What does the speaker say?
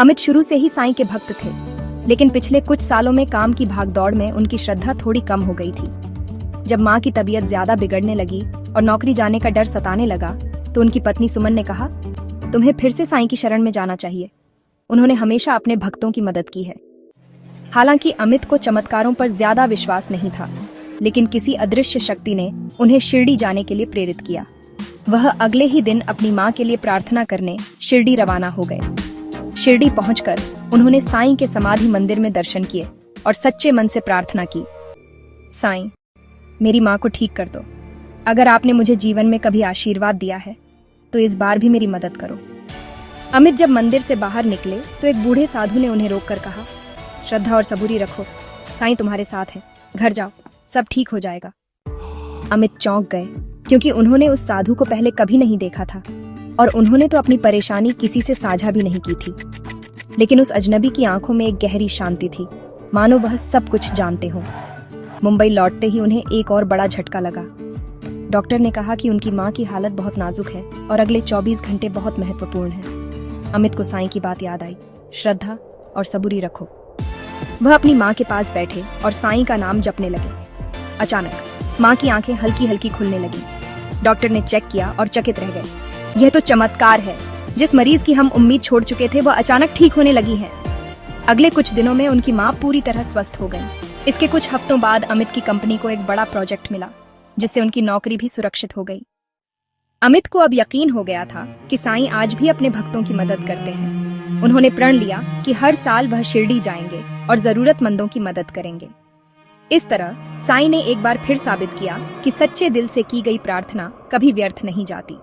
अमित शुरू से ही साईं के भक्त थे, लेकिन पिछले कुछ सालों में काम की भागदौड़ में उनकी श्रद्धा थोड़ी कम हो गई थी। जब माँ की तबीयत ज्यादा बिगड़ने लगी और नौकरी जाने का डर सताने लगा, तो उनकी पत्नी सुमन ने कहा, तुम्हें फिर से साईं की शरण में जाना चाहिए। उन्होंने हमेशा अपने भक्तों की मदद की है। हालांकि अमित को चमत्कारों पर ज्यादा विश्वास नहीं था, लेकिन किसी अदृश्य शक्ति ने उन्हें शिरडी जाने के लिए प्रेरित किया। वह अगले ही दिन अपनी माँ के लिए प्रार्थना करने शिरडी रवाना हो गए। शिरडी पहुंचकर उन्होंने साईं के समाधि मंदिर में दर्शन किए और सच्चे मन से प्रार्थना की, साईं, मेरी माँ को ठीक कर दो। अगर आपने मुझे जीवन में कभी आशीर्वाद दिया है तो इस बार भी मेरी मदद करो। अमित जब मंदिर से बाहर निकले तो एक बूढ़े साधु ने उन्हें रोककर कहा, श्रद्धा और सबूरी रखो, साईं तुम्हारे साथ है, घर जाओ, सब ठीक हो जाएगा। अमित चौंक गए, क्योंकि उन्होंने उस साधु को पहले कभी नहीं देखा था और उन्होंने तो अपनी परेशानी किसी से साझा भी नहीं की थी। लेकिन उस अजनबी की आंखों में एक गहरी शांति थी, मानो वह सब कुछ जानते हों। मुंबई लौटते ही उन्हें एक और बड़ा झटका लगा। डॉक्टर ने कहा कि उनकी माँ की हालत बहुत नाजुक है और अगले 24 घंटे बहुत महत्वपूर्ण है। अमित को साईं की बात याद आई, श्रद्धा और सबूरी रखो। वह अपनी माँ के पास बैठे और साईं का नाम जपने लगे। अचानक माँ की आंखें हल्की हल्की खुलने लगी। डॉक्टर ने चेक किया और चकित रह गए। यह तो चमत्कार है। जिस मरीज की हम उम्मीद छोड़ चुके थे वह अचानक ठीक होने लगी है। अगले कुछ दिनों में उनकी माँ पूरी तरह स्वस्थ हो गई। इसके कुछ हफ्तों बाद अमित की कंपनी को एक बड़ा प्रोजेक्ट मिला, जिससे उनकी नौकरी भी सुरक्षित हो गई। अमित को अब यकीन हो गया था कि साईं आज भी अपने भक्तों की मदद करते हैं। उन्होंने प्रण लिया कि हर साल वह शिरडी जाएंगे और जरूरतमंदों की मदद करेंगे। इस तरह साईं ने एक बार फिर साबित किया कि सच्चे दिल से की गई प्रार्थना कभी व्यर्थ नहीं जाती।